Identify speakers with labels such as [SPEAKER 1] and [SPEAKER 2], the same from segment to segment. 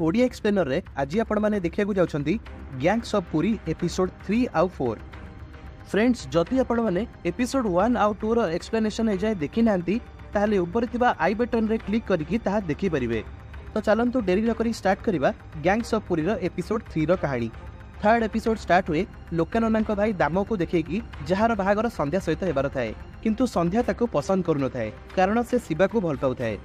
[SPEAKER 1] Odia explainer रे आज आपण मैंने देखा जाउछंती गैंग्स ऑफ पुरी एपिसोड 3 आउ 4। फ्रेंड्स जदि आपण मैंने एपिसोड 1 आउ 2 रो एक्सप्लेनेशन ए जाय देखि नांती ताले ऊपर थिबा आई बटन रे क्लिक करिकि ताहा देखि परिबे। तो चलंतु देरी न करी स्टार्ट करिबा गैंग्स ऑफ पुरी रो एपिसोड 3 रो कहानी। थर्ड एपिसोड स्टार्ट हुए लोकाननांक भाई दाम को देखिकी जार बाहागर संध्या सहित हेबार थाए, किंतु संध्या ताको पसंद करू न थाए कारण से शिवा को भल पाउथाए।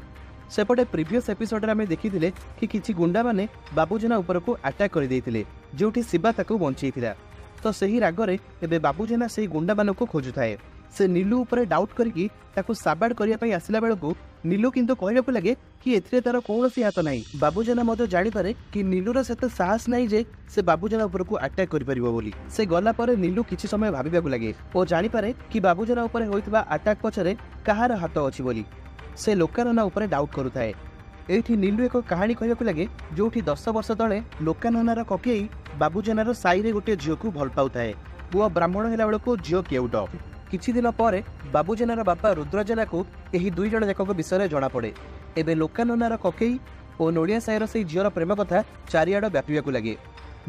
[SPEAKER 1] सेपटे प्रीवियस एपिसोड रे हमें देखिथिले कि किछि गुंडा माने बाबूजेना ऊपर को अटैक कर देइथिले जोठी शिवा ताको बंचैथिला। तो सही रागरे एबे बाबूजेना सेही गुंडा मानको खोजुथाए। से नीलू ऊपर डाउट करिकि ताको साबाड करिया पई आसिला बेलको नीलू किंतु कहबाकू लागे कि एथिरे तार कौनसी हाथ नाही। बाबूजेना मते जानि पारे कि नीलूर सेते साहस नाही जे से बाबूजेना ऊपर को अटैक करि परिबो बोली। से गला परे नीलू किछि समय भाबिबाकू लागे ओ जानि पारे कि बाबूजेना ऊपर होइतबा अटैक पछरे कहार हाथ अछि बोली। से लोकानना ऊपर डाउट करुथाए। एठी नीलू एक कहानी कहबाकू लागे जोठी 10 वर्ष तले लोकाननार ककेई बाबूजेनार साईरे गोटे झियो को भल पाउथाए। पुआ ब्राह्मण हेला बेलको झियो केउट। किछि दिन परे बाबूजेनार बापा रुद्रजेना को एही दुई जण जाकक विषय जणा पड़े। एबे लोकाननार ककेई ओ नोड़िया साईर से झियोर प्रेम कथा चारिआड व्यापीबाकू लागे।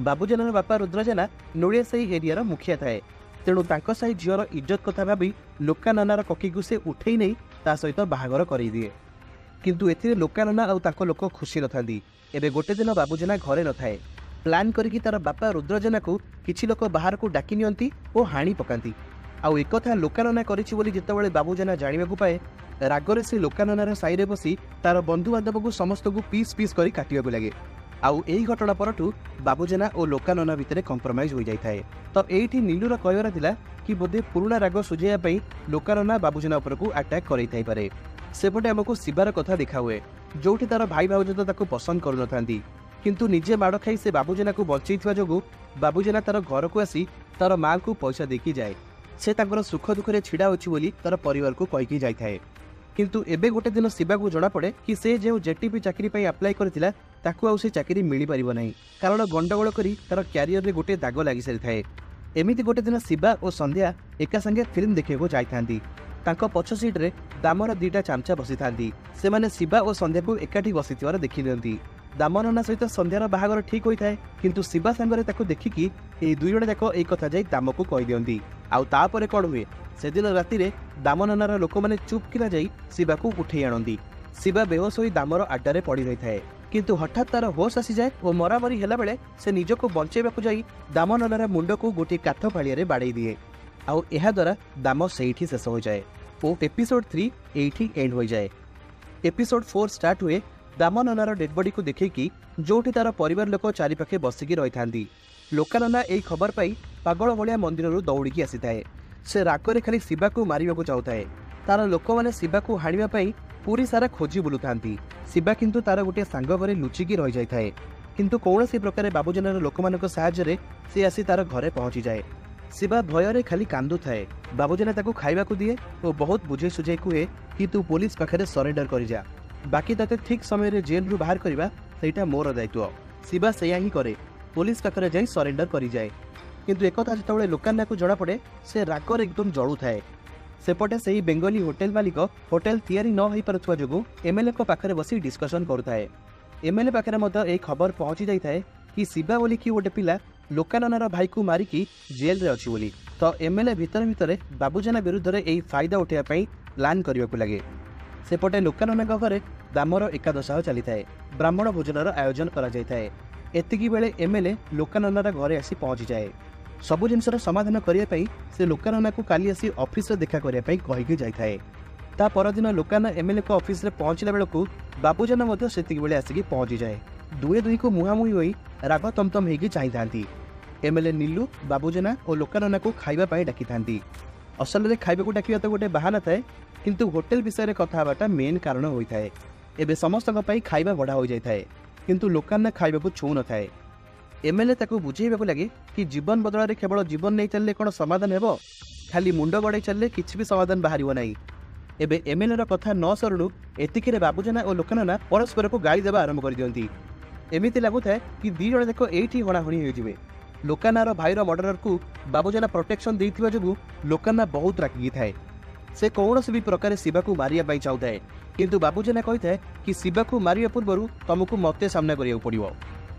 [SPEAKER 1] बाबूजेनार बापा रुद्रजेना नोड़िया साई एरियार मुखिया थाए, तेणु तांको साई झियोर इज्जत कथा भाबी लोकाननार ककेई को से उठेई नहीं ता सहित बाहागर करई दिए। किंतु एथिरे लोकानना आउ तांको लोक खुशी नथांदी। एबे गोटे दिन बाबूजेना घरे नथाए। प्लान करिकि तार बापा रुद्रजेना को किछि लोक बाहर को डाकी नियंती ओ हाणी पकांती। आउ एक कथा लोकानना करिछि बोली जेतेबेले बाबूजेना जानिबाकू पाए रागरे से लोकाननार साईरे बसी तार बंधु बांधव को समस्त को पीस पीस करी काटिबाकू लागे। आउ एही घटना परठू बाबूजेना ओ लोकानना भितरे कॉम्प्रोमाइज हो जाइथाए। तो एठी नीलूर कहबार थिला कि बोधे पुराना राग सुझाइया पई लोकानना बाबूजेना ऊपर को अटैक करई थाई पारे। सेपटे हमको शिवार कथा देखा हुए जोठी तार भाई भाउज तो ताको पसंद करू नथांती, किंतु निजे माड़ खाई से बाबूजेना को बंचैथिबा जोगु बाबूजेना तार घर को आसी तार मां को पैसा देकी जाए। से तांकर सुख दुखरे छिड़ा होछि बोली तार परिवार को कहिकी जाय थाए। किंतु एबे गोटे दिन शिवा को जणा पड़े कि से जे जेटीपी चाकरी पई अप्लाई करथिला ताकू आउ से चाकरी मिली परिबो नाही कारण गंडगोल करी तार कैरियर रे गोटे दाग लागि सारि थाए। एमिति गोटे दिन शिवा और संध्या एका संगे फिल्म देखिବାକୁ जाइथांती। तांको पछ सीट रे दामर दीटा चामचा बसी थांती। से माने शिवा और संध्या को एकाठी बसिथिवार देखि लेंती। दामनना सहित संध्यार बाहागर ठीक होई थाए, किंतु शिवा संगरे ताको देखिकी ए दुई जण जाक एक कथा जाई दाम को कहि दियंती। आउ तापरे कोन हुए से दिन राति रे दामननार लोक माने चुप किना जाई शिवा को उठेई आनंदी। शिवा बेहोश होई दामर आड्डारे पड़ी रही थाए, किंतु हठात तार होश आसी जाए और मरामरी हेला बेले से निजको बंचेबाकू जाई दामननार मुंड को गोटे काठ फाड़िया बाड़े दिए। आउ एहा द्वारा दाम सेठी शेष हो जाए और एपिसोड 3 एठी एंड हो जाए। एपिसोड 4 स्टार्ट हुए दामननार डेड बॉडी को देखिकी जोठी तार परिवार लोक चारिपाखे बसिकी रही थांती। लोकानना एई खबर पाई पागल भलिया मंदिररू दौड़िकी आसी थाए। से रागरे खाली शिवा को मारिबाकू चाहुथाए। तार लोक माने शिवा को हाणिबा पाई पूरी सारा खोजी बुलुथांती। शिवा किंतु तार गोटे सांग घरे लुचिकी रही जाए, किंतु कौनसी प्रकार बाबूजेनार लोकमानक सहायरे से आसी तार घरे पहुंची जाए। शिवा भୟରେ खाली कांदु थाए। बाबूजेना ताको खाइबाकू दिए और बहुत बुझे सुझे कुहे कि तू पुलिस पाखरे सरेंडर कर जा, बाकी ताते ठीक समय रे जेल रु बाहर करबा सेटा मोर दायित्व। शिवा सेया ही करे, पुलिस पाखरे जाई सरेंडर करी जाए। किंतु एक कथा जेतबेले लोकान्ना को जणा पड़े से रागर एकदम जळु थाए। सेपटे सेही बेंगली होटेल मालिक होटेल तैयारी न होई परथुवा जोगु एमएलए को पाखरे बसी डिस्कशन करुथाए। एमएलए पाखरे मत एक खबर पहुंची जाई थाए कि शिवा बोली कि गोटे पिला लोकाननार भाई को मारिकी जेल रे अछि बोली। तो एमएलए भितर भितर बाबूजेना विरुद्ध रे एई फायदा उठाइबा पई प्लान करिबाकू लागे। सेपटे लोकानना घरे दामर एकादश चली थाए। ब्राह्मण भोजनर आयोजन करा जाय थाए। एतिकी बेले एमएलए लोकाननार घरे आसी पहुंची जाए। सबु जिनसर समाधान करिया पई से लोकानना को काली आसी ऑफिस रे देखा करिया पई कहिकी जाय थाए। ता परदिन लोकाना एमएलए को ऑफिस रे पहुंचला बेलको बाबूजेना मध्य सेतिकी बेले आसीकी पहुंची जाए। दुए दुई को मुहामुही होई राग तमतम हेगी चाहि थांती। एमएलए नीलू बाबूजेना और लोकानना को खाइबा पाई डाकी थांती। असल रे खाइबा को डाकिया तो गोटे बहाना थाए, किंतु होटेल विषय रे कथा बाटा मेन कारण होई थाए। एबे समस्त पई खाइबा बड़ा हो जाय थाए, किंतु लोकाना खाइबा को छू न थाए। एमएलए ताको बुझेइबाकू लागे कि जीवन बदल रे केवल जीवन नहीं चलले कोन समाधान हेबो, खाली मुंड गड़ाई चलले किछि भी समाधान बाहरिबो नाही। एबे एमएलए रो कथा न सरणु एतिकी रे बाबूजेना और लोकानना परस्पर को गाली देबा आरंभ कर दियंती। एमिति लागुथाए कि दी जण देखो एठी हणाहणी होई जिवे। लोकानार भाईर मर्डरर को बाबूजेना प्रोटेक्शन देइथिबा जोगु लोकाना बहुत रागी थाए। से कौन भी प्रकार शिवा को मारिया चाहूए किंतु बाबूजेना कही कि शिवा को मारिया पूर्व तुमको मते सामना करा पड़ो।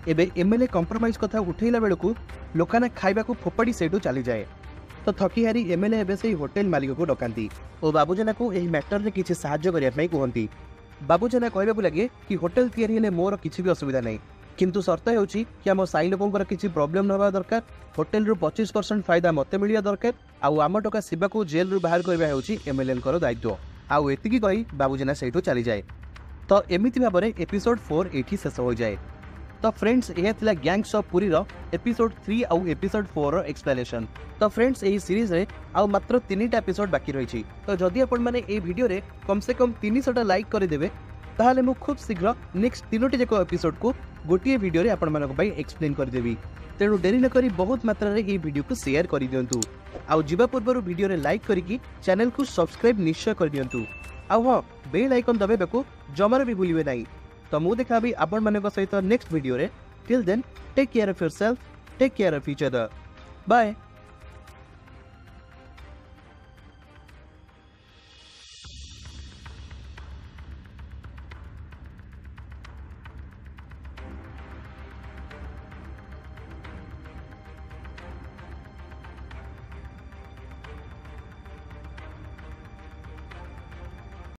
[SPEAKER 1] एबे एमएलए कंप्रोमाइज कथा उठेला बेलू लोकाना खाइबा को फोपाड़ी सेठू चली जाए तो थकी हारी एमएलए एबे से होटेल मालिक को डकाती और बाबूजेना को यही मैटर में किसी साहाय्य करने कहती। बाबूजेना कहवाक लगे कि होटेल तैयारी हेले मोर किसी भी असुविधा नहीं किंतु शर्त होची कि आम साई लोकंर किसी प्रॉब्लम न होगा दरकार होटेल रु 25% फायदा मते मिलिया दरकार आउ आम टका शिवा को जेल रु बाहर करबा होची एमएलए दायित्व आउ एतिकी कही बाबूजेना सेठू चली जाए। तो एमिति भाव में एपिसोड 4 एठी शेष हो जाए। तो फ्रेंड्स यह थिला गैंग्स ऑफ पुरी रो एपिसोड 3 आउ एपिसोड 4 रो एक्सप्लेनेशन। तो फ्रेंड्स यही सीरीज रे आउ मात्र 3टा एपिसोड बाकी रही। तो जदि आपण माने ए वीडियो रे कम से कम 300टा लाइक कर देबे ताहले मु खूब शीघ्र नेक्स्ट 3टी जाक एपिसोड को गोटे वीडियो रे आपण मानक पई एक्सप्लेन कर देबी। तेणु डेरी न करी बहुत मात्रा रे ए वीडियो को शेयर कर दियंतु आउ जीवा पूर्व वीडियो रे लाइक करिकी चैनल को सब्सक्राइब निश्चय कर दियंतु आउ हां बेल आइकन दबाइबाकू जमार भी भूलिबे नहीं। तो मु देखाबी आपण मानक सहित नेक्स्ट वीडियो रे। Till then take care of yourself, take care of each other, bye.